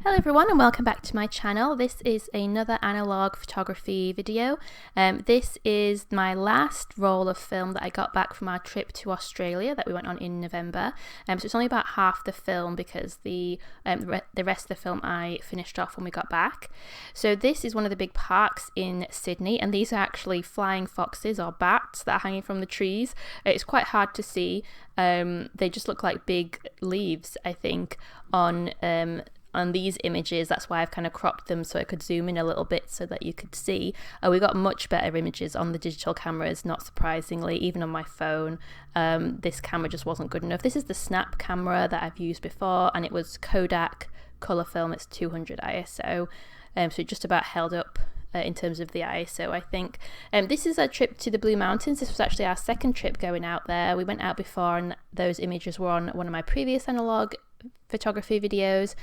Hello everyone and welcome back to my channel. This is another analog photography video. This is my last roll of film that I got back from our trip to Australia that we went on in November. So it's only about half the film because the rest of the film I finished off when we got back. So this is one of the big parks in Sydney, and these are actually flying foxes or bats that are hanging from the trees. It's quite hard to see. They just look like big leaves, I think, on these images. That's why I've kind of cropped them so I could zoom in a little bit so that you could see. We got much better images on the digital cameras, not surprisingly. Even on my phone, this camera just wasn't good enough. This is the Snap camera that I've used before, and it was Kodak color film. It's 200 ISO, so it just about held up in terms of the ISO, I think. This is a trip to the Blue Mountains. This was actually our second trip going out there. We went out before and those images were on one of my previous analog photography videos.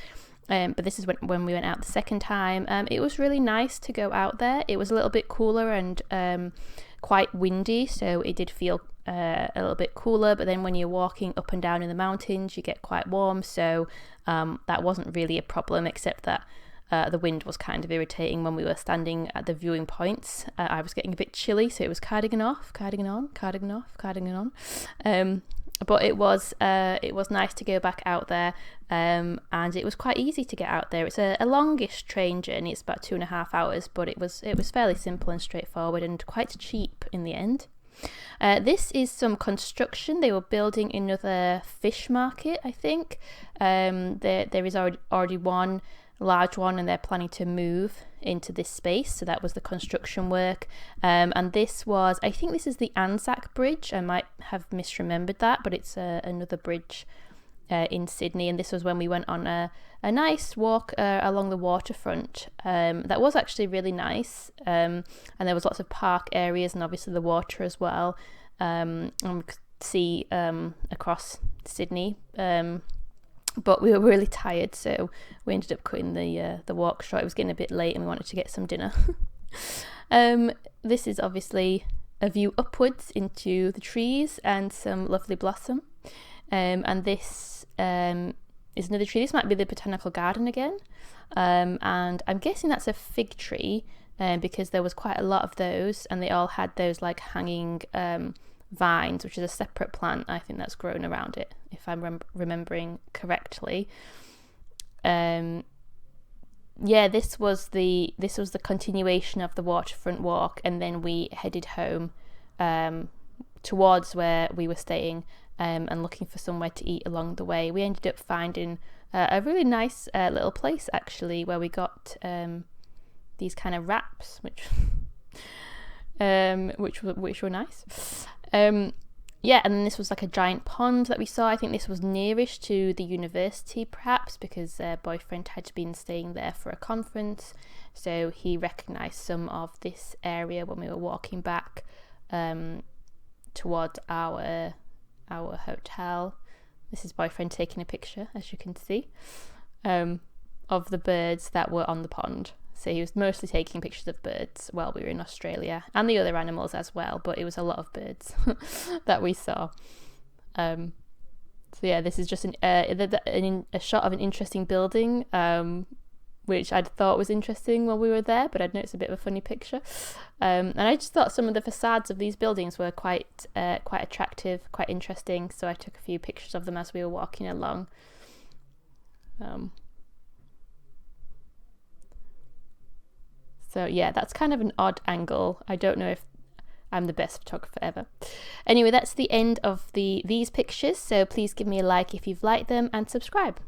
But this is when we went out the second time. It was really nice to go out there. It was a little bit cooler and quite windy, so it did feel a little bit cooler. But then when you're walking up and down in the mountains, you get quite warm, so that wasn't really a problem, except that the wind was kind of irritating when we were standing at the viewing points. I was getting a bit chilly, so it was cardigan off, cardigan on, cardigan off, cardigan on. But it was nice to go back out there, and it was quite easy to get out there. It's a longish train journey. It's about 2.5 hours, but it was fairly simple and straightforward and quite cheap in the end. This is some construction. They were building another fish market, I think. There is already one large one, and they're planning to move into this space, so that was the construction work. And this was, I think this is the Anzac Bridge. I might have misremembered that, but it's another bridge in Sydney, and this was when we went on a nice walk along the waterfront. That was actually really nice, and there was lots of park areas and obviously the water as well, and we could see across Sydney. But we were really tired, so we ended up cutting the walk short. It was getting a bit late and we wanted to get some dinner. This is obviously a view upwards into the trees and some lovely blossom. And this is another tree. This might be the botanical garden again. And I'm guessing that's a fig tree, because there was quite a lot of those, and they all had those like hanging vines, which is a separate plant, I think, that's grown around it, if I'm remembering correctly. Yeah, this was the continuation of the waterfront walk, and then we headed home towards where we were staying, and looking for somewhere to eat along the way. We ended up finding a really nice little place, actually, where we got these kind of wraps, which were nice. Yeah, and then this was like a giant pond that we saw. I think this was nearish to the university, perhaps, because their boyfriend had been staying there for a conference, so he recognised some of this area when we were walking back towards our hotel. This is boyfriend taking a picture, as you can see, of the birds that were on the pond. So he was mostly taking pictures of birds while we were in Australia, and the other animals as well, but it was a lot of birds that we saw. So yeah, this is just a shot of an interesting building, which I'd thought was interesting while we were there, but I'd noticed a bit of a funny picture. And I just thought some of the facades of these buildings were quite attractive, quite interesting, so I took a few pictures of them as we were walking along. So yeah, that's kind of an odd angle. I don't know if I'm the best photographer ever. Anyway, that's the end of these pictures, so please give me a like if you've liked them and subscribe.